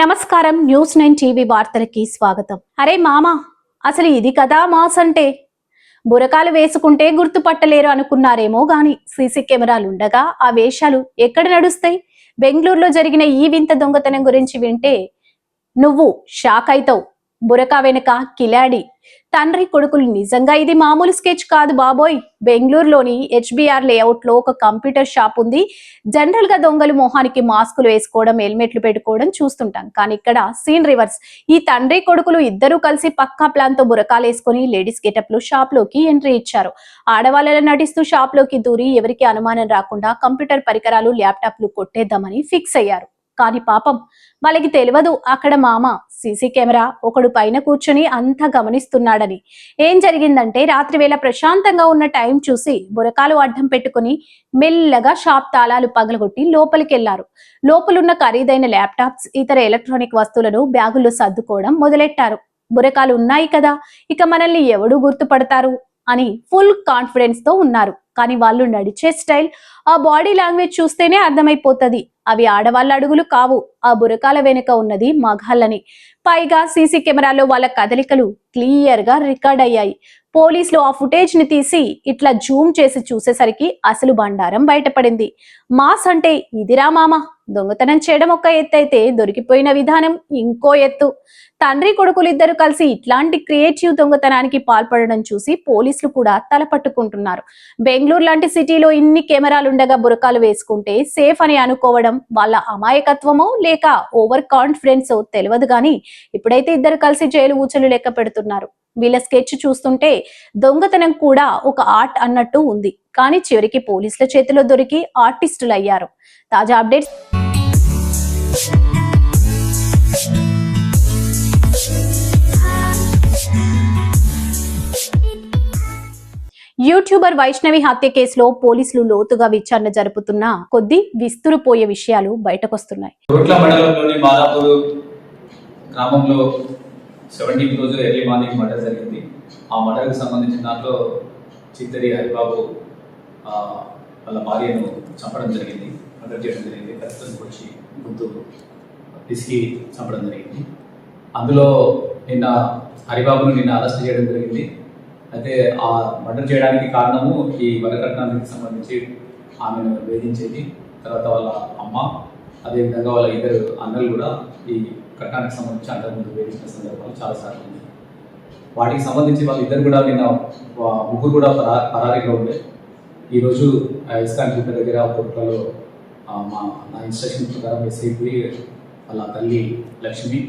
నమస్కారం news 9 TV వార్తలకి స్వాగతం. అరే మామా, అసలు ఇది కదా మాస్ అంటే? బురకాలు వేసుకుంటే గుర్తుపట్టలేరు అనుకున్నారేమో గాని సీసీ కెమెరాలు ఉండగా ఆ వేషాలు ఎక్కడ నడుస్తాయి? బెంగళూరులో జరిగిన ఈ వింత దొంగతనం గురించి వింటే నువ్వు షాక్ అయితావు. బురకా వెనుక కిలాడి తండ్రి కొడుకులు నిజంగా ఇది మామూలు స్కెచ్ కాదు బాబోయ్. బెంగళూరులోని హెచ్బిఆర్ లేఅవుట్ లో ఒక కంప్యూటర్ షాప్ ఉంది. జనరల్ గా దొంగలు మొహానికి మాస్కులు వేసుకోవడం, హెల్మెట్లు పెట్టుకోవడం చూస్తుంటాం. కానీ ఇక్కడ సీన్ రివర్స్. ఈ తండ్రి కొడుకులు ఇద్దరూ కలిసి పక్కా ప్లాన్ తో బురకాలు వేసుకుని లేడీస్ గెటప్ లో షాప్ లోకి ఎంట్రీ ఇచ్చారు. ఆడవాళ్ళలో నటిస్తూ షాప్ లోకి దూరి ఎవరికి అనుమానం రాకుండా కంప్యూటర్ పరికరాలు, ల్యాప్టాప్లు కొట్టేద్దామని ఫిక్స్ అయ్యారు. కానీ పాపం వాళ్ళకి తెలియదు అక్కడ మామ సీసీ కెమెరా ఒకడు పైన కూర్చుని అంతా గమనిస్తున్నాడని. ఏం జరిగిందంటే రాత్రి వేళ ప్రశాంతంగా ఉన్న టైం చూసి బురకాలు అడ్డం పెట్టుకుని మెల్లగా షాప్ తాళాలు పగలగొట్టి లోపలికెళ్లారు. లోపలున్న ఖరీదైన ల్యాప్టాప్స్, ఇతర ఎలక్ట్రానిక్ వస్తువులను బ్యాగుల్లో సర్దుకోవడం మొదలెట్టారు. బురకాలు ఉన్నాయి కదా, ఇక మనల్ని ఎవడు గుర్తుపడతారు అని ఫుల్ కాన్ఫిడెన్స్ తో ఉన్నారు. కానీ వాళ్ళు నడిచే స్టైల్, ఆ బాడీ లాంగ్వేజ్ చూస్తేనే అర్థమైపోతది అవి ఆడవాళ్ళ అడుగులు కావు. ఆ బురకాల వెనుక ఉన్నది మగాళ్ళని. పైగా సీసీ కెమెరాలో వాళ్ళ కదలికలు క్లియర్ గా రికార్డ్ అయ్యాయి. పోలీసులు ఆ ఫుటేజ్ ని తీసి ఇట్లా జూమ్ చేసి చూసేసరికి అసలు బండారం బయటపడింది. మాస్ అంటే ఇదిరా మామ. దొంగతనం చేయడం ఒక ఎత్తు అయితే దొరికిపోయిన విధానం ఇంకో ఎత్తు. తండ్రి కొడుకులిద్దరు కలిసి ఇట్లాంటి క్రియేటివ్ దొంగతనానికి పాల్పడడం చూసి పోలీసులు కూడా తల పట్టుకుంటున్నారు. బెంగళూరు లాంటి సిటీలో ఇన్ని కెమెరాలుండగా బురకాలు వేసుకుంటే సేఫ్ అని అనుకోవడం వాళ్ళ అమాయకత్వమో లేక ఓవర్ కాన్ఫిడెన్స్ తెలియదు గాని ఇప్పుడైతే ఇద్దరు కలిసి జైలు ఊచలు లెక్క పెడుతున్నారు. వీళ్ళ స్కెచ్ చూస్తుంటే దొంగతనం కూడా ఒక ఆర్ట్ అన్నట్టు ఉంది. కానీ చివరికి పోలీసుల చేతిలో దొరికి ఆర్టిస్టులు అయ్యారు. తాజా అప్డేట్స్. యూట్యూబర్ వైష్ణవి హత్య కేసులో పోలీసులు లోతుగా విచారణ జరుపుతున్న కొద్ది విస్తురుపోయే విషయాలు బయటకొస్తున్నాయి. గ్రామంలో 17 రోజు ఎర్లీ మార్నింగ్ మర్డర్ జరిగింది. ఆ మర్డర్కి సంబంధించిన దాంట్లో చిత్తరి హరిబాబు వాళ్ళ భార్యను చంపడం జరిగింది, మర్డర్ చేయడం జరిగింది. కత్తితో పొడిచి గుంతు పిసికి చంపడం జరిగింది. అందులో నిన్న హరిబాబును అరెస్ట్ చేయడం జరిగింది. అయితే ఆ మర్డర్ చేయడానికి కారణము ఈ వరకట్నానికి సంబంధించి ఆమెను వేధించేది, తర్వాత వాళ్ళ అమ్మ, అదేవిధంగా వాళ్ళ ఇద్దరు అన్నలు కూడా ఈ కట్నానికి సంబంధించి అంతకుముందు వేధించిన సందర్భాలు చాలాసార్లు ఉంది. వాటికి సంబంధించి వాళ్ళిద్దరు కూడా నిన్న ముగ్గురు కూడా పరారీలో ఉండే. ఈరోజు ఇస్కాన్ గుట్ట దగ్గర కోట్లలో నా ఇన్స్ట్రక్షన్ ప్రకారం ఎస్ఐపి వాళ్ళ తల్లి లక్ష్మి,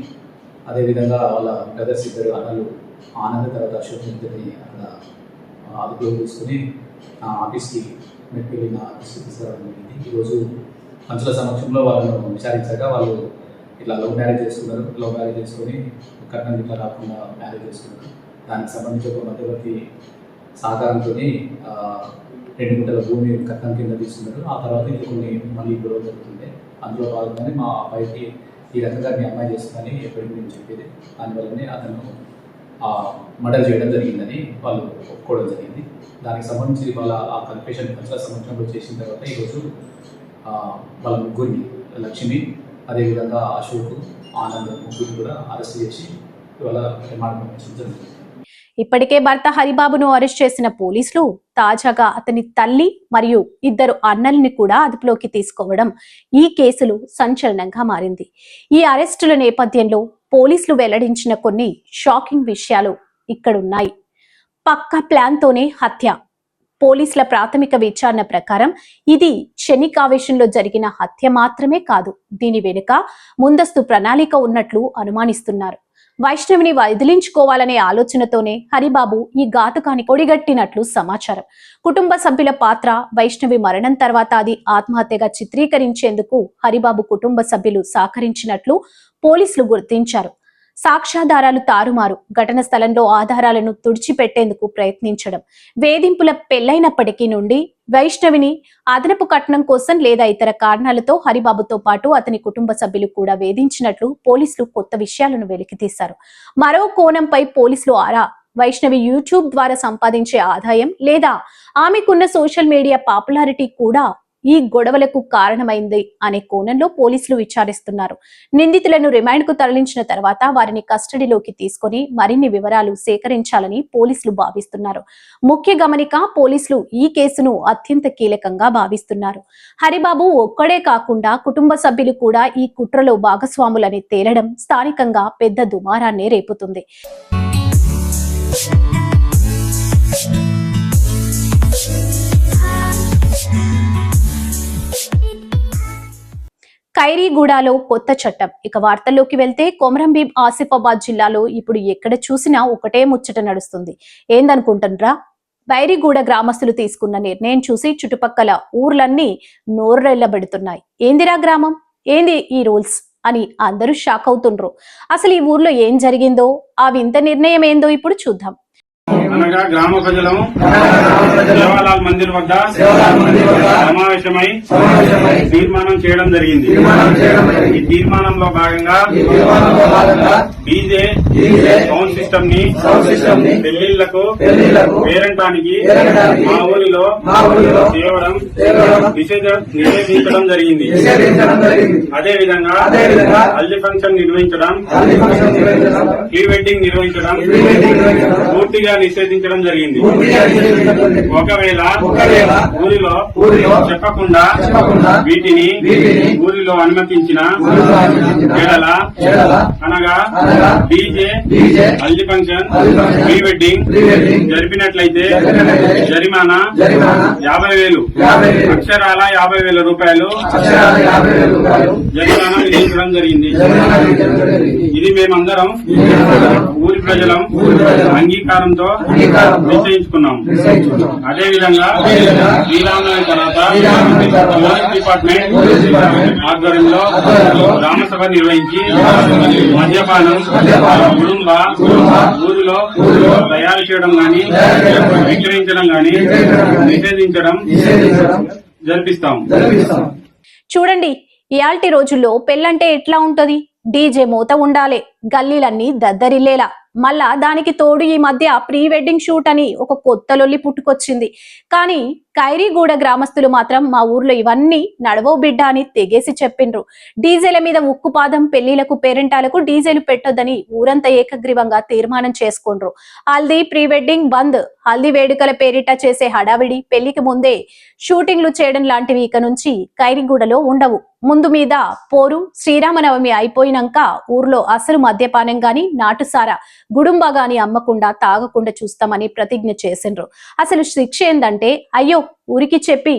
అదేవిధంగా వాళ్ళ బ్రదర్స్ ఇద్దరు అన్నలు ఆనంద్ తర్వాత అశోక్ ఇద్దరిని అక్కడ అదుపులో తీసుకుని ఆఫీస్కి వెళ్ళిన ఆఫీస్కి తీసుకురావడం జరిగింది. ఈరోజు పంచుల సమక్షంలో వాళ్ళను విచారించగా వాళ్ళు ఇట్లా లవ్ మ్యారేజ్ చేసుకొని కట్నం ఇట్లా రాకుండా మ్యారేజ్ చేసుకున్నారు. దానికి సంబంధించి ఒక మధ్యవర్తి సహకారంతో 2 గుంటల భూమి కట్నం కింద తీసుకున్నారు. ఆ తర్వాత ఇది కొన్ని మళ్ళీ గొడవ జరుగుతుంది. అందులో భాగంగానే మా అబ్బాయికి ఈ రకంగా మీ అమ్మాయి చేస్తుందని ఎప్పటికీ నేను చెప్పేది. దానివల్లనే అతను మర్డర్ చేయడం జరిగిందని వాళ్ళు ఒప్పుకోవడం జరిగింది. దానికి సంబంధించి వాళ్ళ ఆ కన్ఫెషన్ పంచుల సమక్షంలో చేసిన తర్వాత ఈరోజు వాళ్ళ ముగ్గురిని లక్ష్మి, అదేవిధంగా అశోక్, ఆనంద్ ముగ్గురు కూడా అరెస్ట్ చేసి ఇవాళ రిమాండ్ పంపించడం జరిగింది. ఇప్పటికే భర్త హరిబాబును అరెస్ట్ చేసిన పోలీసులు తాజాగా అతని తల్లి మరియు ఇద్దరు అన్నల్ని కూడా అదుపులోకి తీసుకోవడం ఈ కేసులు సంచలనంగా మారింది. ఈ అరెస్టుల నేపథ్యంలో పోలీసులు వెల్లడించిన కొన్ని షాకింగ్ విషయాలు ఇక్కడున్నాయి. పక్కా ప్లాన్ తోనే హత్య. పోలీసుల ప్రాథమిక విచారణ ప్రకారం ఇది క్షణికావేశంలో జరిగిన హత్య మాత్రమే కాదు, దీని వెనుక ముందస్తు ప్రణాళిక ఉన్నట్లు అనుమానిస్తున్నారు. వైష్ణవిని వదిలించుకోవాలనే ఆలోచనతోనే హరిబాబు ఈ ఘాతుకానికి ఒడిగట్టినట్లు సమాచారం. కుటుంబ సభ్యుల పాత్ర, వైష్ణవి మరణం తర్వాత అది ఆత్మహత్యగా చిత్రీకరించేందుకు హరిబాబు కుటుంబ సభ్యులు సహకరించినట్లు పోలీసులు గుర్తించారు. సాక్ష్యాధారాలు తారుమారు, ఘటన స్థలంలో ఆధారాలను తుడిచిపెట్టేందుకు ప్రయత్నించడం, వేధింపుల పెళ్లైనప్పటికీ నుండి వైష్ణవిని అదనపు కట్నం కోసం లేదా ఇతర కారణాలతో హరిబాబుతో పాటు అతని కుటుంబ సభ్యులు కూడా వేధించినట్లు పోలీసులు కొత్త విషయాలను వెలికితీశారు. మరో కోణంపై పోలీసులు ఆరా. వైష్ణవి యూట్యూబ్ ద్వారా సంపాదించే ఆదాయం లేదా ఆమెకున్న సోషల్ మీడియా పాపులారిటీ కూడా ఈ గొడవలకు కారణమైంది అనే కోణంలో పోలీసులు విచారిస్తున్నారు. నిందితులను రిమాండ్ కు తరలించిన తర్వాత వారిని కస్టడీలోకి తీసుకొని మరిన్ని వివరాలు సేకరించాలని పోలీసులు భావిస్తున్నారు. ముఖ్య గమనిక, పోలీసులు ఈ కేసును అత్యంత కీలకంగా భావిస్తున్నారు. హరిబాబు ఒక్కడే కాకుండా కుటుంబ సభ్యులు కూడా ఈ కుట్రలో భాగస్వాములని తేలడం స్థానికంగా పెద్ద దుమారాన్ని రేపుతుంది. ఖైరీగూడలో కొత్త చట్టం. ఇక వార్తల్లోకి వెళ్తే, కొమరంభీం ఆసిఫాబాద్ జిల్లాలో ఇప్పుడు ఎక్కడ చూసినా ఒకటే ముచ్చట నడుస్తుంది. ఏందనుకుంటున్నారా? ఖైరీగూడ గ్రామస్తులు తీసుకున్న నిర్ణయం చూసి చుట్టుపక్కల ఊర్లన్నీ నోరెళ్లబెడుతున్నాయి. ఏందిరా గ్రామం, ఏంది ఈ రూల్స్ అని అందరూ షాక్ అవుతుండ్రు. అసలు ఈ ఊర్లో ఏం జరిగిందో, ఆ వింత నిర్ణయం ఏందో ఇప్పుడు చూద్దాం. అనగా గ్రామ ప్రజలము సేవాలాల్ మందిర్ వద్ద సమావేశమై తీర్మానం చేయడం జరిగింది. ఈ తీర్మానంలో భాగంగా డీజే సౌండ్ సిస్టమ్ ని పెళ్లిళ్లకు పేరంటానికి మా ఊరిలో చేయడం నిషేధించడం జరిగింది. అదేవిధంగా హల్దీ ఫంక్షన్ నిర్వహించడం, ప్రీ వెడ్డింగ్ నిర్వహించడం పూర్తిగా నిషేధించడం జరిగింది. ఒకవేళ ఊరిలో చెప్పకుండా వీటిని ఊరిలో అనుమతించిన ఎడల అనగా DJ haldi function, pre wedding జరిపినట్లయితే జరిమానా 50,000, అక్షరాల 50,000 రూపాయలు జరిమానా విధించడం జరిగింది. ఇది మేమందరం ఊరి ప్రజలం అంగీకారంతో నిశ్చయించుకున్నాం. అదేవిధంగా శ్రీరామనవమి తర్వాత పోలీస్ డిపార్ట్మెంట్ ఆధ్వర్యంలో గ్రామసభ నిర్వహించి మద్యపానం కుటుంబ ఊరిలో తయారు చేయడం గాని విక్రయించడం గాని నిషేధించడం జరిపిస్తాం. చూడండి, ఇయాల్టి రోజుల్లో పెళ్ళంటే ఎట్లా ఉంటది? డీజే మోత ఉండాలి, గల్లీలన్నీ దద్దరిల్లేలా. మళ్ళా దానికి తోడు ఈ మధ్య ప్రీ వెడ్డింగ్ షూట్ అని ఒక కొత్త లొల్లి పుట్టుకొచ్చింది. కానీ ఖైరీగూడ గ్రామస్తులు మాత్రం మా ఊర్లో ఇవన్నీ నడవో బిడ్డ అని తెగేసి చెప్పిండ్రు. డీజేల మీద ఉక్కుపాదం, పెళ్లిలకు పేరెంటాలకు డీజేలు పెట్టొద్దని ఊరంతా ఏకగ్రీవంగా తీర్మానం చేసుకుండ్రు. హల్దీ ప్రీ వెడ్డింగ్ బంద్, హల్దీ వేడుకల పేరిట చేసే హడావిడి, పెళ్లికి ముందే షూటింగ్లు చేయడం లాంటివి ఇక నుంచి ఖైరీగూడలో ఉండవు. ముందు మీద పోరు, శ్రీరామనవమి అయిపోయినాక ఊర్లో అసలు మద్యపానం గాని నాటుసారా గుడుంబ గాని అమ్మకుండా తాగకుండా చూస్తామని ప్రతిజ్ఞ చేసిండ్రు. అసలు శిక్ష ఏందంటే, అయ్యో ఊరికి చెప్పి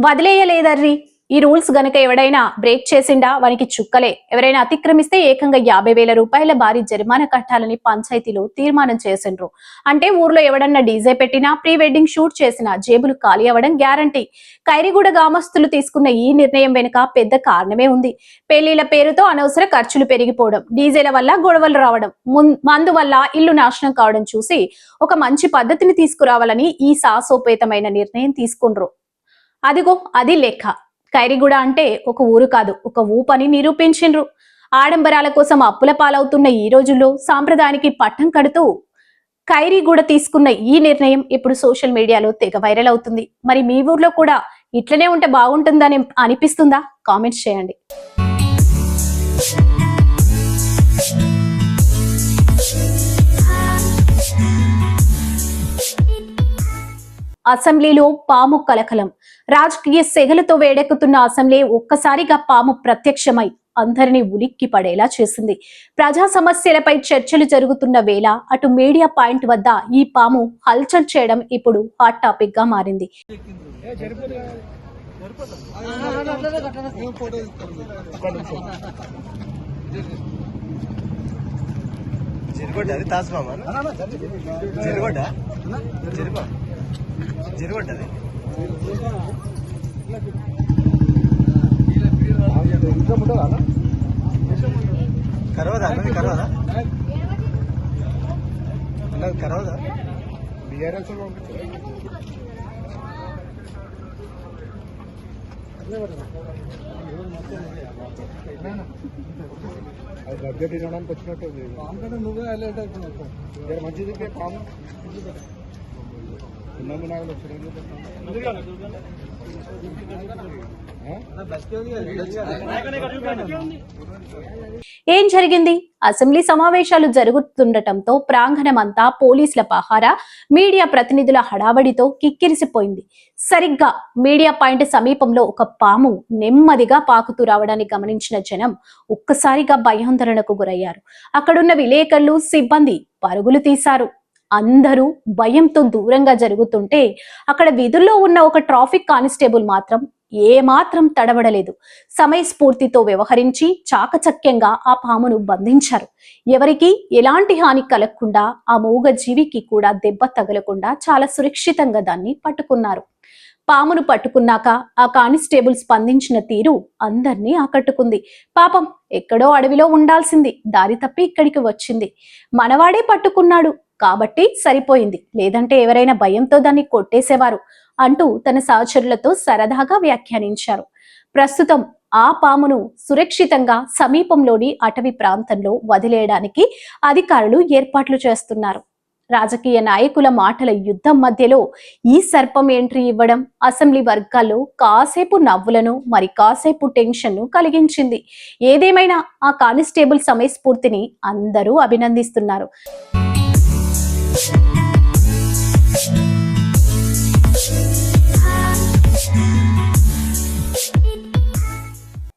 వదిలేయలేదర్రి. ఈ రూల్స్ గనక ఎవడైనా బ్రేక్ చేసిండా వానికి చుక్కలే. ఎవరైనా అతిక్రమిస్తే ఏకంగా 50,000 రూపాయల భారీ జరిమానా కట్టాలని పంచాయతీలో తీర్మానం చేసిండ్రు. అంటే ఊర్లో ఎవడన్నా డీజే పెట్టినా, ప్రీ వెడ్డింగ్ షూట్ చేసినా జేబులు ఖాళీ అవ్వడం గ్యారంటీ. ఖైరీగూడ గ్రామస్తులు తీసుకున్న ఈ నిర్ణయం వెనుక పెద్ద కారణమే ఉంది. పెళ్లిళ్ల పేరుతో అనవసర ఖర్చులు పెరిగిపోవడం, డీజేల వల్ల గొడవలు రావడం, మందు వల్ల ఇల్లు నాశనం కావడం చూసి ఒక మంచి పద్ధతిని తీసుకురావాలని ఈ సాహసోపేతమైన నిర్ణయం తీసుకుండ్రు. అదిగో అది లెక్క. ఖైరీగూడ అంటే ఒక ఊరు కాదు, ఒక ఊపని నిరూపించిండ్రు. ఆడంబరాల కోసం అప్పుల పాలవుతున్న ఈ రోజుల్లో సాంప్రదాయానికి పట్టం కడుతూ ఖైరీగూడ తీసుకున్న ఈ నిర్ణయం ఇప్పుడు సోషల్ మీడియాలో తెగ వైరల్ అవుతుంది. మరి మీ ఊర్లో కూడా ఇట్లనే ఉంటే బాగుంటుందని అనిపిస్తుందా? కామెంట్స్ చేయండి. అసెంబ్లీలో పాము కలకలం. రాజకీయ సెగలతో వేడెక్కుతున్న అసెంబ్లీ ఒక్కసారిగా పాము ప్రత్యక్షమై అందరినీ ఉలిక్కి పడేలా చేసింది. ప్రజా సమస్యలపై చర్చలు జరుగుతున్న వేళ అటు మీడియా పాయింట్ వద్ద ఈ పాము హల్చల్ చేయడం ఇప్పుడు హాట్ టాపిక్ గా మారింది. కరవదా బీఆర్ఎస్ అది బడ్జెట్ ఇవ్వడానికి వచ్చినట్టు నువ్వే మంచిది పాము ఏం జరిగింది? అసెంబ్లీ సమావేశాలు జరుగుతుండటంతో ప్రాంగణమంతా పోలీసుల పహారా, మీడియా ప్రతినిధుల హడావడితో కిక్కిరిసిపోయింది. సరిగ్గా మీడియా పాయింట్ సమీపంలో ఒక పాము నెమ్మదిగా పాకుతూ రావడాన్ని గమనించిన జనం ఒక్కసారిగా భయాందోళనకు గురయ్యారు. అక్కడున్న విలేకరులు, సిబ్బంది పరుగులు తీశారు. అందరూ భయంతో దూరంగా జరుగుతుంటే అక్కడ విధుల్లో ఉన్న ఒక ట్రాఫిక్ కానిస్టేబుల్ మాత్రం ఏమాత్రం తడబడలేదు. సమయస్ఫూర్తితో వ్యవహరించి చాకచక్యంగా ఆ పామును బంధించారు. ఎవరికి ఎలాంటి హాని కలగకుండా, ఆ మూగ జీవికి కూడా దెబ్బ తగలకుండా చాలా సురక్షితంగా దాన్ని పట్టుకున్నారు. పామును పట్టుకున్నాక ఆ కానిస్టేబుల్ స్పందించిన తీరు అందర్నీ ఆకట్టుకుంది. పాపం ఎక్కడో అడవిలో ఉండాల్సింది దారి తప్పి ఇక్కడికి వచ్చింది. మనవాడే పట్టుకున్నాడు కాబట్టి సరిపోయింది, లేదంటే ఎవరైనా భయంతో దాన్ని కొట్టేసేవారు అంటూ తన సహచరులతో సరదాగా వ్యాఖ్యానించారు. ప్రస్తుతం ఆ పామును సురక్షితంగా సమీపంలోని అటవీ ప్రాంతంలో వదిలేయడానికి అధికారులు ఏర్పాట్లు చేస్తున్నారు. రాజకీయ నాయకుల మాటల యుద్ధం మధ్యలో ఈ సర్పం ఎంట్రీ ఇవ్వడం అసెంబ్లీ వర్గాల్లో కాసేపు నవ్వులను, మరి కాసేపు టెన్షన్ను కలిగించింది. ఏదేమైనా ఆ కానిస్టేబుల్ సమయస్ఫూర్తిని అందరూ అభినందిస్తున్నారు.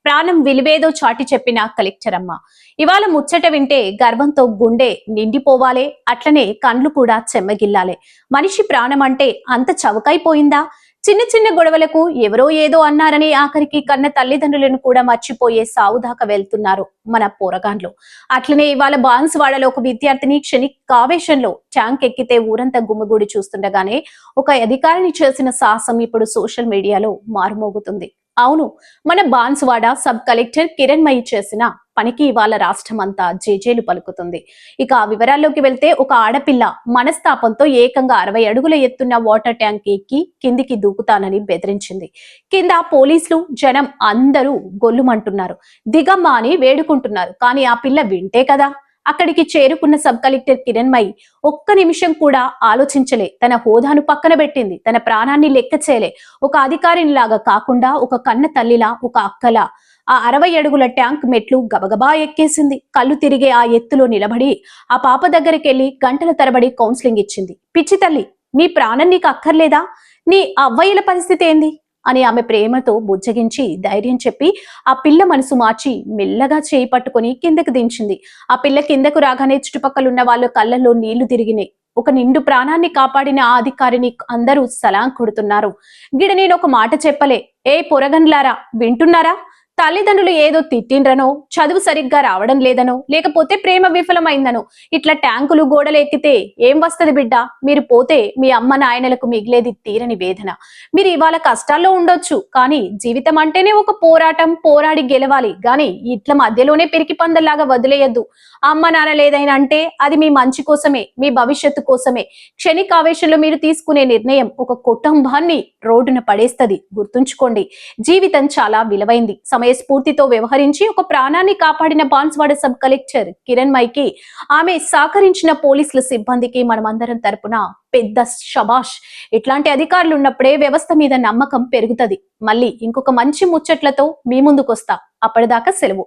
ప్రాణం విలువేదో చాటి చెప్పిన కలెక్టర్ అమ్మ ఇవాళ ముచ్చట వింటే గర్వంతో గుండె నిండిపోవాలే, అట్లనే కండ్లు కూడా చెమ్మగిల్లాలే. మనిషి ప్రాణం అంటే అంత చవకైపోయిందా? చిన్న చిన్న గొడవలకు ఎవరో ఏదో అన్నారని ఆఖరికి కన్న తల్లిదండ్రులను కూడా మర్చిపోయే సావుదాకా వెళ్తున్నారు మన పోరగాండ్లు. అట్లనే ఇవాళ బాన్సువాడలో ఒక విద్యార్థిని క్షణికావేశంలో ట్యాంక్ ఎక్కితే ఊరంతా గుమ్మగూడి చూస్తుండగానే ఒక అధికారిని చేసిన సాహసం ఇప్పుడు సోషల్ మీడియాలో మారుమోగుతుంది. అవును, మన బాన్సువాడ సబ్ కలెక్టర్ కిరణ్మయి చేసిన పనికి ఇవాళ రాష్ట్రమంతా జేజేలు పలుకుతుంది. ఇక ఆ వివరాల్లోకి వెళ్తే ఒక ఆడపిల్ల మనస్తాపంతో ఏకంగా 60 అడుగుల ఎత్తున్న వాటర్ ట్యాంక్ ఎక్కి కిందికి దూకుతానని బెదిరించింది. కింద పోలీసులు, జనం అందరూ గొల్లుమంటున్నారు, దిగమ్మా అని వేడుకుంటున్నారు. కానీ ఆ పిల్ల వింటే కదా. అక్కడికి చేరుకున్న సబ్ కలెక్టర్ కిరణ్మయి ఒక్క నిమిషం కూడా ఆలోచించలే. తన హోదాను పక్కన పెట్టింది. తన ప్రాణాన్ని లెక్క చేయలే. ఒక అధికారినిలాగా కాకుండా ఒక కన్న తల్లిలా, ఒక అక్కలా ఆ 60 అడుగుల ట్యాంక్ మెట్లు గబగబా ఎక్కేసింది. కళ్ళు తిరిగే ఆ ఎత్తులో నిలబడి ఆ పాప దగ్గరికి వెళ్లి గంటల తరబడి కౌన్సిలింగ్ ఇచ్చింది. పిచ్చి తల్లి, నీ ప్రాణం నీకు అక్కర్లేదా? నీ అవ్వయ్యల పరిస్థితి ఏంది అని ఆమె ప్రేమతో బుజ్జగించి ధైర్యం చెప్పి ఆ పిల్ల మనసు మార్చి మెల్లగా చేయి పట్టుకుని కిందకు దించింది. ఆ పిల్ల కిందకు రాగానే చుట్టుపక్కలున్న వాళ్ళ కళ్ళల్లో నీళ్లు తిరిగినాయి. ఒక నిండు ప్రాణాన్ని కాపాడిన ఆ అధికారిని అందరూ సలాం కొడుతున్నారు. గిడ నేను ఒక మాట చెప్పలే, ఏ పొరగన్లారా వింటున్నారా? తల్లిదండ్రులు ఏదో తిట్టిండ్రనో, చదువు సరిగ్గా రావడం లేదనో, లేకపోతే ప్రేమ విఫలమైందనో ఇట్లా ట్యాంకులు గోడలు ఎక్కితే ఏం వస్తది బిడ్డ? మీరు పోతే మీ అమ్మ నాయనలకు మిగిలేది తీరని వేదన. మీరు ఇవాళ కష్టాల్లో ఉండొచ్చు, కానీ జీవితం అంటేనే ఒక పోరాటం, పోరాడి గెలవాలి. గాని ఇట్ల మధ్యలోనే పిరికి పందల్లాగా వదిలేయద్దు. అమ్మ నాన్న లేదైనా అంటే అది మీ మంచి కోసమే, మీ భవిష్యత్తు కోసమే. క్షణికావేశంలో మీరు తీసుకునే నిర్ణయం ఒక కుటుంబాన్ని రోడ్డున పడేస్తది. గుర్తుంచుకోండి, జీవితం చాలా విలువైంది. సమయస్ఫూర్తితో వ్యవహరించి ఒక ప్రాణాన్ని కాపాడిన బాన్సువాడ సబ్ కలెక్టర్ కిరణ్మయికి, ఆమె సహకరించిన పోలీసుల సిబ్బందికి మనమందరం తరపున పెద్ద శబాష్. ఇట్లాంటి అధికారులు ఉన్నప్పుడే వ్యవస్థ మీద నమ్మకం పెరుగుతది. మళ్ళీ ఇంకొక మంచి ముచ్చట్లతో మీ ముందుకొస్తా. అప్పటిదాకా సెలవు.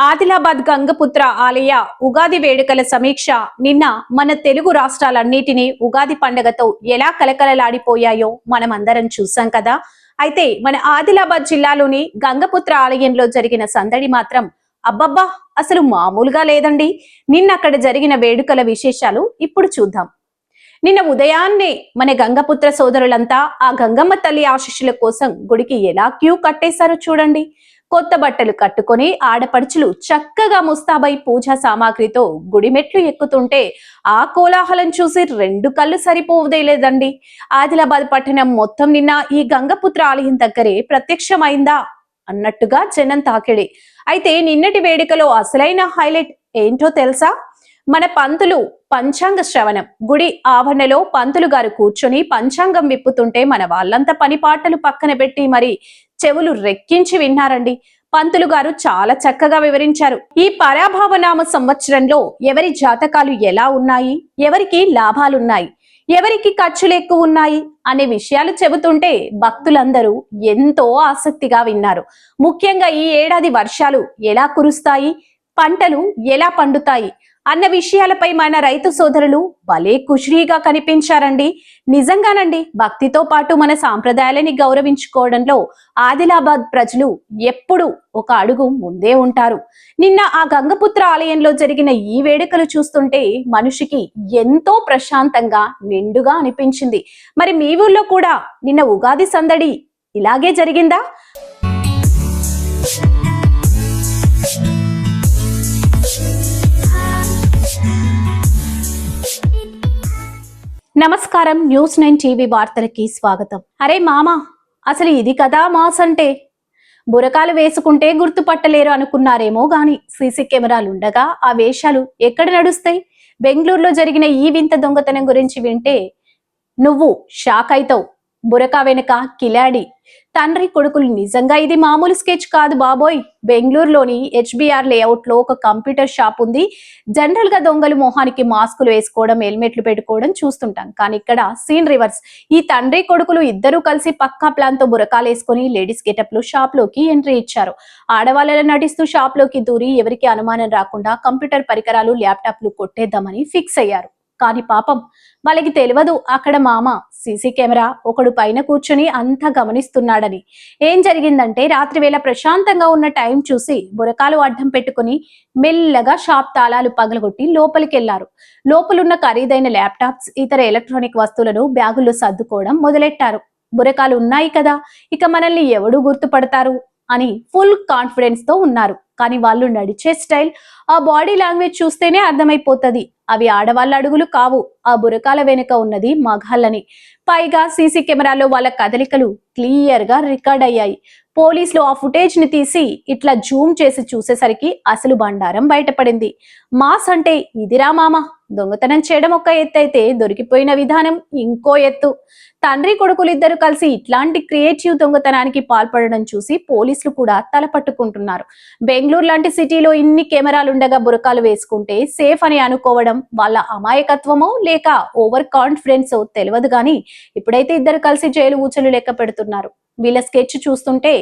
ఆదిలాబాద్ గంగపుత్ర ఆలయ ఉగాది వేడుకల సమీక్ష. నిన్న మన తెలుగు రాష్ట్రాలన్నిటినీ ఉగాది పండుగతో ఎలా కలకలలాడిపోయాయో మనం అందరం చూసాం కదా. అయితే మన ఆదిలాబాద్ జిల్లాలోని గంగపుత్ర ఆలయంలో జరిగిన సందడి మాత్రం అబ్బబ్బా అసలు మామూలుగా లేదండి. నిన్న అక్కడ జరిగిన వేడుకల విశేషాలు ఇప్పుడు చూద్దాం. నిన్న ఉదయాన్నే మన గంగపుత్ర సోదరులంతా ఆ గంగమ్మ తల్లి ఆశీస్సుల కోసం గుడికి ఎలా క్యూ కట్టేశారో చూడండి. కొత్త బట్టలు కట్టుకొని ఆడపడుచులు చక్కగా ముస్తాబై పూజా సామాగ్రితో గుడి మెట్లు ఎక్కుతుంటే ఆ కోలాహలం చూసి 2 కళ్ళు సరిపోవదేలేదండి. ఆదిలాబాద్ పట్టణం మొత్తం నిన్న ఈ గంగపుత్ర ఆలయం దగ్గరే ప్రత్యక్షమైందా అన్నట్టుగా జనం తాకిడి. అయితే నిన్నటి వేడుకలో అసలైన హైలైట్ ఏంటో తెలుసా? మన పంతులు పంచాంగ శ్రవణం. గుడి ఆవరణలో పంతులు గారు కూర్చొని పంచాంగం విప్పుతుంటే మన వాళ్ళంతా పని పాటలు పక్కన పెట్టి మరి చెవులు రెక్కించి విన్నారండి. పంతులు గారు చాలా చక్కగా వివరించారు. ఈ పరాభవనామ సంవత్సరంలో ఎవరి జాతకాలు ఎలా ఉన్నాయి, ఎవరికి లాభాలున్నాయి, ఎవరికి ఖర్చులు ఎక్కువ ఉన్నాయి అనే విషయాలు చెబుతుంటే భక్తులందరూ ఎంతో ఆసక్తిగా విన్నారు. ముఖ్యంగా ఈ ఏడాది వర్షాలు ఎలా కురుస్తాయి, పంటలు ఎలా పండుతాయి అన్న విషయాలపై మన రైతు సోదరులు భలే ఖుషీగా కనిపించారండి. నిజంగానండి, భక్తితో పాటు మన సాంప్రదాయాలని గౌరవించుకోవడంలో ఆదిలాబాద్ ప్రజలు ఎప్పుడు ఒక అడుగు ముందే ఉంటారు. నిన్న ఆ గంగపుత్ర ఆలయంలో జరిగిన ఈ వేడుకలు చూస్తుంటే మనిషికి ఎంతో ప్రశాంతంగా నిండుగా అనిపించింది. మరి మీ ఊర్లో కూడా నిన్న ఉగాది సందడి ఇలాగే జరిగిందా? నమస్కారం, న్యూస్9 టీవీ వార్తలకి స్వాగతం. అరే మామా, అసలు ఇది కదా మాస్ అంటే? బురకాలు వేసుకుంటే గుర్తుపట్టలేరు అనుకున్నారేమో గాని సీసీ కెమెరాలు ఉండగా ఆ వేషాలు ఎక్కడ నడుస్తాయి? బెంగళూరులో జరిగిన ఈ వింత దొంగతనం గురించి వింటే నువ్వు షాక్ అయితావు. బురకా వెనుక కిలాడి తండ్రి కొడుకులు. నిజంగా ఇది మామూలు స్కెచ్ కాదు బాబోయ్. బెంగళూరులోని HBR లేఅవుట్ లో ఒక కంప్యూటర్ షాప్ ఉంది. జనరల్ గా దొంగలు మొహానికి మాస్కులు వేసుకోవడం, హెల్మెట్లు పెట్టుకోవడం చూస్తుంటాం. కానీ ఇక్కడ సీన్ రివర్స్. ఈ తండ్రి కొడుకులు ఇద్దరూ కలిసి పక్కా ప్లాన్ తో బురకాలు వేసుకుని లేడీస్ గెటప్ లో షాప్ లోకి ఎంట్రీ ఇచ్చారు. ఆడవాళ్ళలో నటిస్తూ షాప్ లోకి దూరి ఎవరికి అనుమానం రాకుండా కంప్యూటర్ పరికరాలు, ల్యాప్టాప్లు కొట్టేద్దామని ఫిక్స్ అయ్యారు. కానీ పాపం వాళ్ళకి తెలియదు అక్కడ మామ సీసీ కెమెరా ఒకడు పైన కూర్చుని అంతా గమనిస్తున్నాడని. ఏం జరిగిందంటే, రాత్రి వేళ ప్రశాంతంగా ఉన్న టైం చూసి బురకాలు అడ్డం పెట్టుకుని మెల్లగా షాప్ తాళాలు పగలగొట్టి లోపలికెళ్లారు. లోపలున్న ఖరీదైన ల్యాప్టాప్స్, ఇతర ఎలక్ట్రానిక్ వస్తువులను బ్యాగుల్లో సర్దుకోవడం మొదలెట్టారు. బురకాలు ఉన్నాయి కదా, ఇక మనల్ని ఎవడు గుర్తుపడతారు అని ఫుల్ కాన్ఫిడెన్స్ తో ఉన్నారు. కానీ వాళ్ళు నడిచే స్టైల్, ఆ బాడీ లాంగ్వేజ్ చూస్తేనే అర్థమైపోతది అవి ఆడవాళ్ళ అడుగులు కావు. ఆ బురకాల వెనుక ఉన్నది మగాళ్ళని. పైగా సీసీ కెమెరాలో వాళ్ళ కదలికలు క్లియర్ గా రికార్డ్ అయ్యాయి. పోలీసులు ఆ ఫుటేజ్ ని తీసి ఇట్లా జూమ్ చేసి చూసేసరికి అసలు బండారం బయటపడింది. మాస్ అంటే ఇదిరా మామ. దొంగతనం చేయడం ఒక ఎత్తు అయితే, దొరికిపోయిన విధానం ఇంకో ఎత్తు. తండ్రి కొడుకులు ఇద్దరు కలిసి ఇట్లాంటి క్రియేటివ్ దొంగతనానికి పాల్పడడం చూసి పోలీసులు కూడా తల పట్టుకుంటున్నారు. బెంగళూరు లాంటి సిటీలో ఇన్ని కెమెరాలుండగా బురకాలు వేసుకుంటే సేఫ్ అని అనుకోవడం వాళ్ళ అమాయకత్వమో లేక ఓవర్ కాన్ఫిడెన్స్ తెలియదు గాని ఇప్పుడైతే ఇద్దరు కలిసి జైలు ఊచలు లెక్క పెడుతున్నారు. వీళ్ళ స్కెచ్ చూస్తుంటే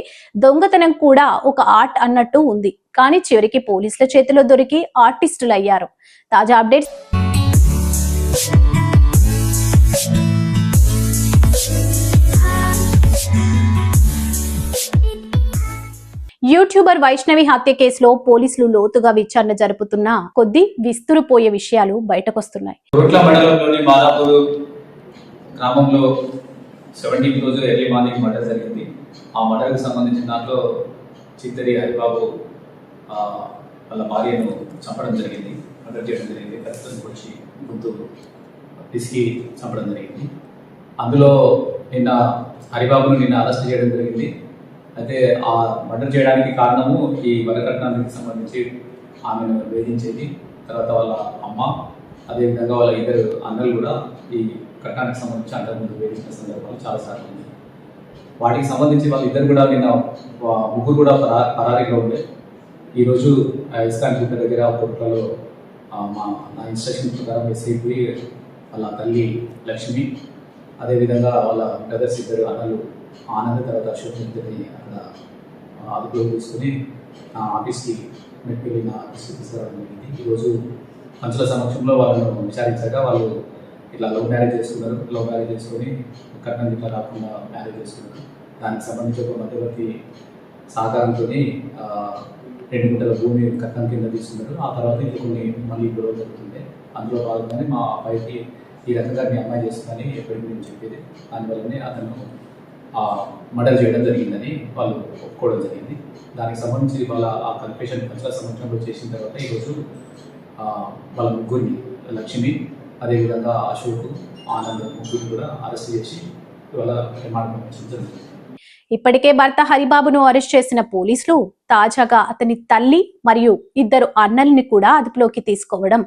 దొంగతనం కూడా ఒక ఆర్ట్ అన్నట్టు ఉంది. కానీ చివరికి పోలీసుల చేతిలో దొరికి ఆర్టిస్టులు అయ్యారు. తాజా అప్డేట్స్. యూట్యూబర్ వైష్ణవి హత్య కేసులో పోలీసులు లోతుగా విచారణ జరుపుతున్న కొద్దీ విస్తురుపోయే విషయాలు బయటకొస్తున్నాయి. రోట్ల మండలంలోని మాదాపూర్ గ్రామంలో 17th రోజు ఎర్లీ మార్నింగ్ మర్డర్ జరిగింది. ఆ మర్డర్కి సంబంధించిన దాంట్లో చిత్తరి హరిబాబు వాళ్ళ భార్యను చంపడం జరిగింది, మర్డర్ చేయడం జరిగింది. ఖచ్చితంగా వచ్చి గుర్తు పిసికి చంపడం జరిగింది. అందులో నిన్న హరిబాబును అరెస్ట్ చేయడం జరిగింది. అయితే ఆ మర్డర్ చేయడానికి కారణము ఈ వరకట్నానికి సంబంధించి ఆమెను వేధించేది, తర్వాత వాళ్ళ అమ్మ, అదేవిధంగా వాళ్ళ ఇద్దరు అన్నలు కూడా ఈ కట్నానికి సంబంధించి అంతకుముందు వేధించిన సందర్భాలు చాలాసార్లు ఉంది. వాటికి సంబంధించి వాళ్ళిద్దరు కూడా నిన్న ముగ్గురు కూడా పరారీలో ఉండే. ఈరోజు ఇస్కాన్ గుట్ట దగ్గర కోట్లలో నా ఇన్స్ట్రక్షన్ ప్రకారం ఎస్ఐపి వాళ్ళ తల్లి లక్ష్మి, అదేవిధంగా వాళ్ళ బ్రదర్స్ ఇద్దరు అన్నలు ఆనంద్ తర్వాత అశోక్ ఇద్దరిని అక్కడ అదుపులో తీసుకుని ఆఫీస్కి మెట్టుకెళ్ళి నా ఆఫీస్కి తీసుకురావడం జరిగింది. ఈరోజు పంచుల సమక్షంలో వాళ్ళను విచారించగా వాళ్ళు ఇట్లా లవ్ మ్యారేజ్ చేసుకొని కట్నం ఇట్లా రాకుండా మ్యారేజ్ చేసుకున్నారు. దానికి సంబంధించి ఒక మధ్యవర్తి సహకారంతో 2 గుంటల భూమి కట్నం కింద తీసుకున్నారు. ఆ తర్వాత ఇంకా కొన్ని మళ్ళీ గొడవ జరుగుతుండే. అందులో భాగంగానే మా అబ్బాయికి ఈ రకంగా మీ అమ్మాయి చేస్తుందని ఎప్పటికీ నేను చెప్పేది. దానివల్లనే అతను మర్డర్ చేయడం జరిగిందని వాళ్ళు ఒప్పుకోవడం జరిగింది. దానికి సంబంధించి వాళ్ళ ఆ కన్ఫెషన్ పంచుల సమక్షంలో చేసిన తర్వాత ఈరోజు వాళ్ళ ముగ్గురిని లక్ష్మి, అదేవిధంగా అశోక్, ఆనంద్ ముగ్గురిని కూడా అరెస్ట్ చేసి ఇవాళ రిమాండ్ పంపించడం జరిగింది. ఇప్పటికే భర్త హరిబాబును అరెస్ట్ చేసిన పోలీసులు తాజాగా అతని తల్లి మరియు 2 అన్నల్ని కూడా అదుపులోకి తీసుకోవడం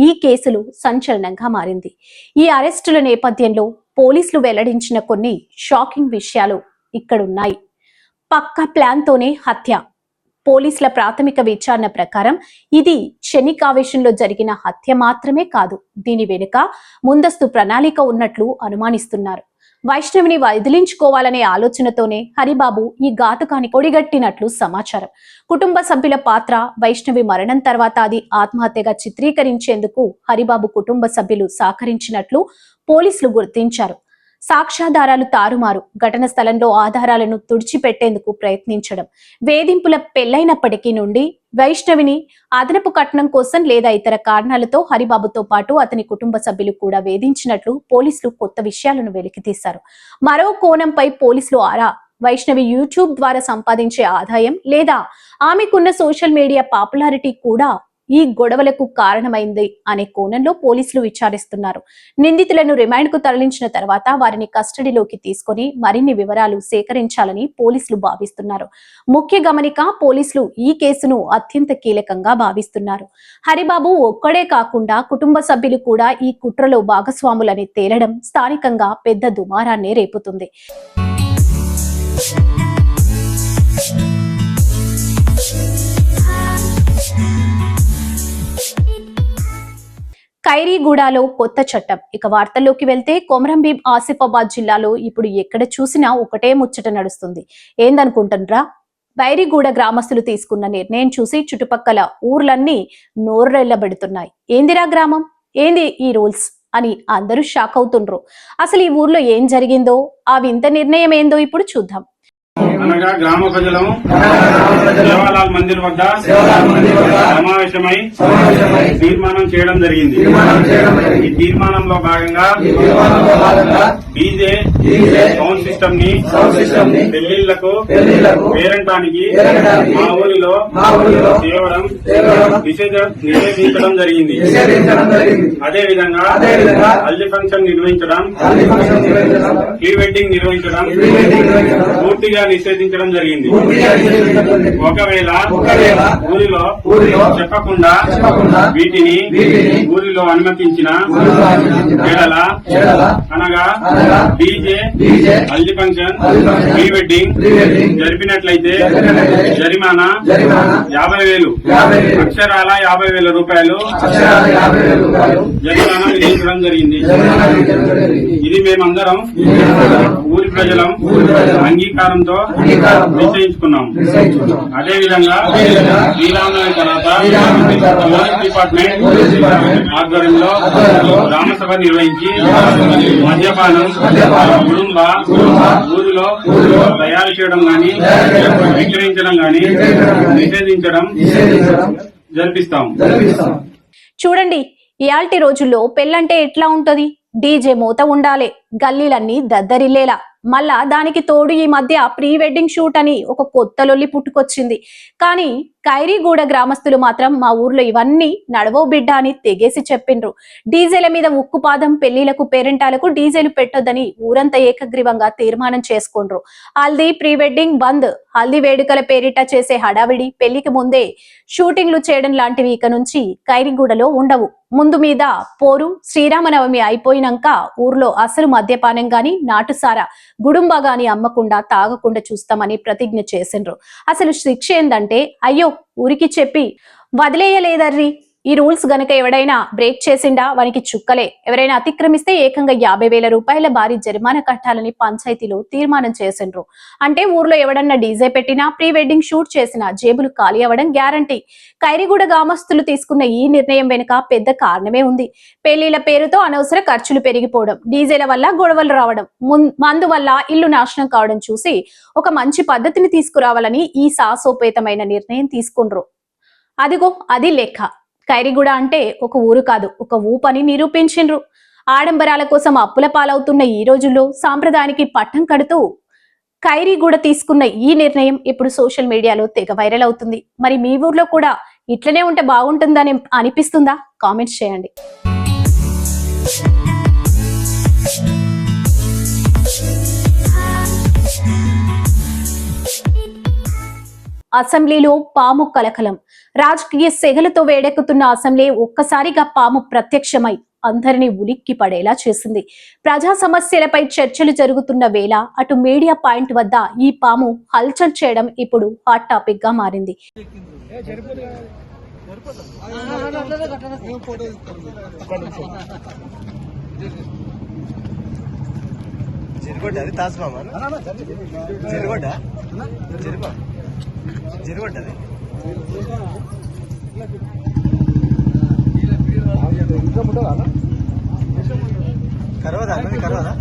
ఈ కేసులు సంచలనంగా మారింది. ఈ అరెస్టుల నేపథ్యంలో పోలీసులు వెల్లడించిన కొన్ని షాకింగ్ విషయాలు ఇక్కడున్నాయి. పక్కా ప్లాన్ తోనే హత్య. పోలీసుల ప్రాథమిక విచారణ ప్రకారం ఇది క్షణికావేశంలో జరిగిన హత్య మాత్రమే కాదు, దీని వెనుక ముందస్తు ప్రణాళిక ఉన్నట్లు అనుమానిస్తున్నారు. వైష్ణవిని వదిలించుకోవాలనే ఆలోచనతోనే హరిబాబు ఈ ఘాతుకానికి ఒడిగట్టినట్లు సమాచారం. కుటుంబ సభ్యుల పాత్ర, వైష్ణవి మరణం తర్వాత అది ఆత్మహత్యగా చిత్రీకరించేందుకు హరిబాబు కుటుంబ సభ్యులు సహకరించినట్లు పోలీసులు గుర్తించారు. సాక్ష్యాధారాలు తారుమారు, ఘటన స్థలంలో ఆధారాలను తుడిచిపెట్టేందుకు ప్రయత్నించడం, వేధింపుల పెళ్లైనప్పటికీ నుండి వైష్ణవిని అదనపు కట్నం కోసం లేదా ఇతర కారణాలతో హరిబాబుతో పాటు అతని కుటుంబ సభ్యులు కూడా వేధించినట్లు పోలీసులు కొత్త విషయాలను వెలికితీశారు. మరో కోణంపై పోలీసులు ఆరా, వైష్ణవి యూట్యూబ్ ద్వారా సంపాదించే ఆదాయం లేదా ఆమెకున్న సోషల్ మీడియా పాపులారిటీ కూడా ఈ గొడవలకు కారణమైంది అనే కోణంలో పోలీసులు విచారిస్తున్నారు. నిందితులను రిమాండ్ కు తరలించిన తర్వాత వారిని కస్టడీలోకి తీసుకొని మరిన్ని వివరాలు సేకరించాలని పోలీసులు భావిస్తున్నారు. ముఖ్య గమనిక, పోలీసులు ఈ కేసును అత్యంత కీలకంగా భావిస్తున్నారు. హరిబాబు ఒక్కడే కాకుండా కుటుంబ సభ్యులు కూడా ఈ కుట్రలో భాగస్వాములని తేలడం స్థానికంగా పెద్ద దుమారాన్ని రేపుతుంది. ఖైరీగూడలో కొత్త చట్టం. ఇక వార్తల్లోకి వెళ్తే, కొమరంభీం ఆసిఫాబాద్ జిల్లాలో ఇప్పుడు ఎక్కడ చూసినా ఒకటే ముచ్చట నడుస్తుంది. ఏందనుకుంటున్నారా? ఖైరీగూడ గ్రామస్తులు తీసుకున్న నిర్ణయం చూసి చుట్టుపక్కల ఊర్లన్నీ నోరెళ్లబెడుతున్నాయి. ఏందిరా గ్రామం, ఏంది ఈ రూల్స్ అని అందరూ షాక్ అవుతుండ్రు. అసలు ఈ ఊర్లో ఏం జరిగిందో, ఆ వింత నిర్ణయం ఏందో ఇప్పుడు చూద్దాం. అనగా గ్రామ ప్రజలం సేవాలాల్ మందిర్ వద్ద సమావేశమై తీర్మానం చేయడం జరిగింది. ఈ తీర్మానంలో భాగంగా డీజే సౌండ్ సిస్టమ్ ని పెళ్లిళ్లకు పేరంటానికి మా ఊరిలో చేయడం నిషేధించడం జరిగింది. అదే విధంగా హల్దీ ఫంక్షన్ నిర్వహించడం, ప్రీ వెడ్డింగ్ నిర్వహించడం పూర్తిగా నిషేధించడం జరిగింది. ఒకవేళ ఊరిలో చెప్పకుండా వీటిని ఊరిలో అనుమతించిన ఎడల అనగా DJ haldi function, pre wedding జరిపినట్లయితే జరిమానా 50,000, అక్షరాల 50,000 రూపాయలు జరిమానా విధించడం జరిగింది. ఇది మేమందరం ఊరి ప్రజలం అంగీకారంతో నిశ్చయించుకున్నాం. అదే విధంగా శ్రీరామనవమి తర్వాత పోలీస్ డిపార్ట్మెంట్ ఆధ్వర్యంలో గ్రామసభ నిర్వహించి మద్యపానం కుటుంబ ఊరిలో తయారు చేయడం గాని విక్రయించడం గాని నిషేధించడం జరిపిస్తాం. చూడండి, ఇయాల్టి రోజుల్లో పెళ్ళంటే ఎట్లా ఉంటది? డీజే మోత ఉండాలి, గల్లీలన్నీ దద్దరిల్లేలా. మళ్ళా దానికి తోడు ఈ మధ్య ప్రీ వెడ్డింగ్ షూట్ అని ఒక కొత్త లొల్లి పుట్టుకొచ్చింది. కానీ ఖైరీగూడ గ్రామస్తులు మాత్రం మా ఊర్లో ఇవన్నీ నడవో బిడ్డ అని తెగేసి చెప్పిండ్రు. డీజేల మీద ఉక్కుపాదం, పెళ్లిలకు పేరెంటాలకు డీజేలు పెట్టొద్దని ఊరంతా ఏకగ్రీవంగా తీర్మానం చేసుకుండ్రు. హల్దీ ప్రీ వెడ్డింగ్ బంద్, హల్దీ వేడుకల పేరిట చేసే హడావిడి, పెళ్లికి ముందే షూటింగ్లు చేయడం లాంటివి ఇక నుంచి ఖైరీగూడలో ఉండవు. ముందు మీద పోరు, శ్రీరామనవమి అయిపోయినాక ఊర్లో అసలు మద్యపానం గాని నాటుసారా గుడుంబా గాని అమ్మకుండా తాగకుండా చూస్తామని ప్రతిజ్ఞ చేసిండ్రు. అసలు శిక్ష ఏందంటే, అయ్యో ఊరికి చెప్పి వదిలేయలేదర్రి. ఈ రూల్స్ గనక ఎవడైనా బ్రేక్ చేసిండా వానికి చుక్కలే. ఎవరైనా అతిక్రమిస్తే ఏకంగా 50,000 రూపాయల భారీ జరిమానా కట్టాలని పంచాయతీలో తీర్మానం చేసిండ్రు. అంటే ఊర్లో ఎవడన్నా డీజే పెట్టినా, ప్రీ వెడ్డింగ్ షూట్ చేసినా జేబులు ఖాళీ అవ్వడం గ్యారంటీ. ఖైరీగూడ గ్రామస్తులు తీసుకున్న ఈ నిర్ణయం వెనుక పెద్ద కారణమే ఉంది. పెళ్లిళ్ల పేరుతో అనవసర ఖర్చులు పెరిగిపోవడం, డీజేల వల్ల గొడవలు రావడం, మందు వల్ల ఇల్లు నాశనం కావడం చూసి ఒక మంచి పద్ధతిని తీసుకురావాలని ఈ సాహసోపేతమైన నిర్ణయం తీసుకుండ్రు. అదిగో అది లెక్క. ఖైరీగూడ అంటే ఒక ఊరు కాదు, ఒక ఊపని నిరూపించిండ్రు. ఆడంబరాల కోసం అప్పుల పాలవుతున్న ఈ రోజుల్లో సాంప్రదాయానికి పట్టం కడుతూ ఖైరీగూడ తీసుకున్న ఈ నిర్ణయం ఇప్పుడు సోషల్ మీడియాలో తెగ వైరల్ అవుతుంది. మరి మీ ఊర్లో కూడా ఇట్లనే ఉంటే బాగుంటుందని అనిపిస్తుందా? కామెంట్స్ చేయండి. అసెంబ్లీలో పాము కలకలం. రాజకీయ సెగలతో వేడెక్కుతున్న అసెంబ్లీ ఒక్కసారిగా పాము ప్రత్యక్షమై అందరినీ ఉలిక్కి పడేలా చేసింది. ప్రజా సమస్యలపై చర్చలు జరుగుతున్న వేళ అటు మీడియా పాయింట్ వద్ద ఈ పాము హల్చల్ చేయడం ఇప్పుడు హాట్ టాపిక్ గా మారింది. జరిగొడ్డ అది తాజ్ మామ జరిగొడ్డ జరిగొడ్డ అది కరవదా అన్నది కరవదా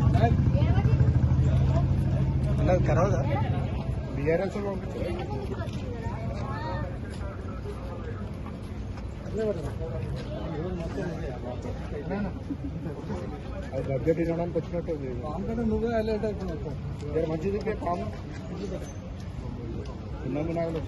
అన్నది కరవదా బీఆర్ఎస్ అది బడ్జెట్ ఇవ్వడానికి వచ్చినట్టు నువ్వే హైలైట్ అయిపోయినావు మంచిది పాము ఉన్నది నాకు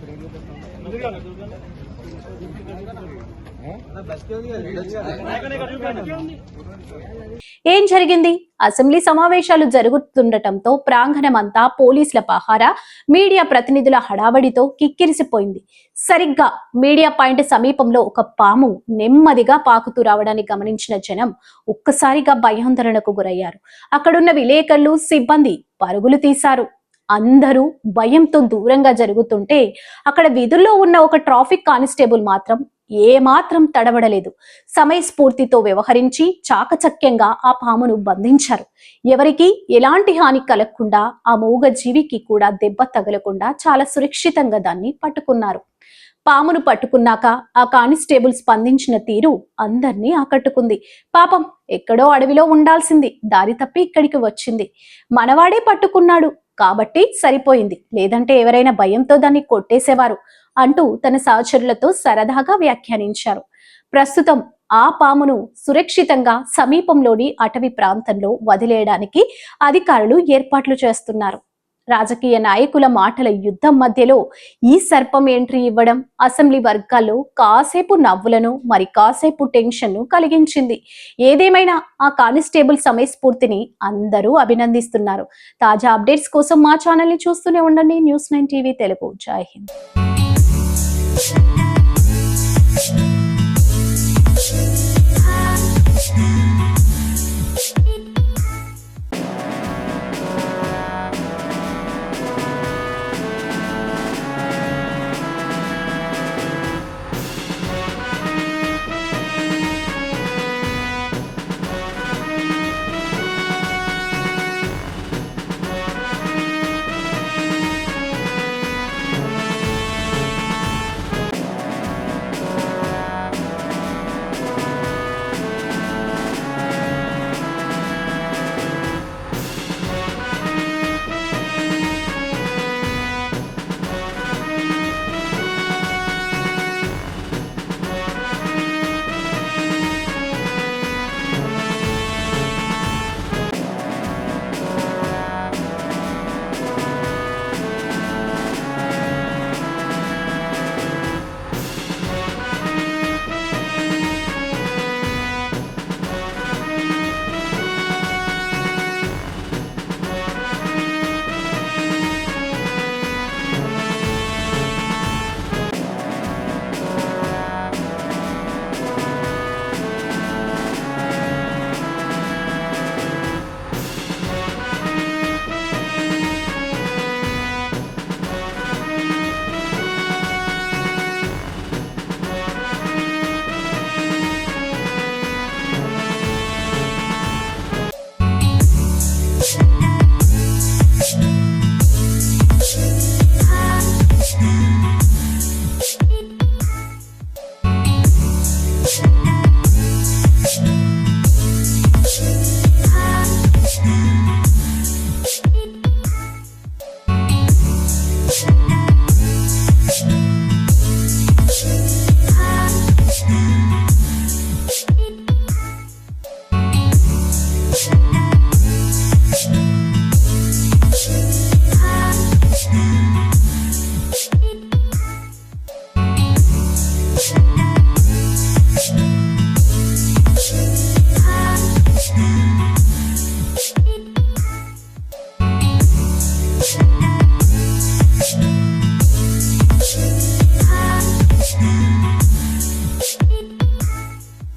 ఏం జరిగింది? అసెంబ్లీ సమావేశాలు జరుగుతుండటంతో ప్రాంగణమంతా పోలీసుల పహారా, మీడియా ప్రతినిధుల హడావడితో కిక్కిరిసిపోయింది. సరిగ్గా మీడియా పాయింట్ సమీపంలో ఒక పాము నెమ్మదిగా పాకుతూ రావడాన్ని గమనించిన జనం ఒక్కసారిగా భయాందోళనకు గురయ్యారు. అక్కడున్న విలేకరులు, సిబ్బంది పరుగులు తీశారు. అందరూ భయంతో దూరంగా జరుగుతుంటే అక్కడ విధుల్లో ఉన్న ఒక ట్రాఫిక్ కానిస్టేబుల్ మాత్రం ఏమాత్రం తడబడలేదు. సమయస్ఫూర్తితో వ్యవహరించి చాకచక్యంగా ఆ పామును బంధించారు. ఎవరికి ఎలాంటి హాని కలగకుండా, ఆ మూగ జీవికి కూడా దెబ్బ తగలకుండా చాలా సురక్షితంగా దాన్ని పట్టుకున్నారు. పామును పట్టుకున్నాక ఆ కానిస్టేబుల్ స్పందించిన తీరు అందర్నీ ఆకట్టుకుంది. పాపం ఎక్కడో అడవిలో ఉండాల్సింది దారి తప్పి ఇక్కడికి వచ్చింది, మనవాడే పట్టుకున్నాడు కాబట్టి సరిపోయింది, లేదంటే ఎవరైనా భయంతో దాన్ని కొట్టేసేవారు అంటూ తన సహచరులతో సరదాగా వ్యాఖ్యానించారు. ప్రస్తుతం ఆ పామును సురక్షితంగా సమీపంలోని అటవీ ప్రాంతంలో వదిలేయడానికి అధికారులు ఏర్పాట్లు చేస్తున్నారు. రాజకీయ నాయకుల మాటల యుద్ధం మధ్యలో ఈ సర్పం ఎంట్రీ ఇవ్వడం అసెంబ్లీ వర్గాల్లో కాసేపు నవ్వులను, మరి కాసేపు టెన్షన్ ను కలిగించింది. ఏదేమైనా ఆ కానిస్టేబుల్ సమయస్ఫూర్తిని అందరూ అభినందిస్తున్నారు. తాజా అప్డేట్స్ కోసం మా ఛానల్ ని చూస్తూనే ఉండండి. News 9 TV Telugu. జై హింద్.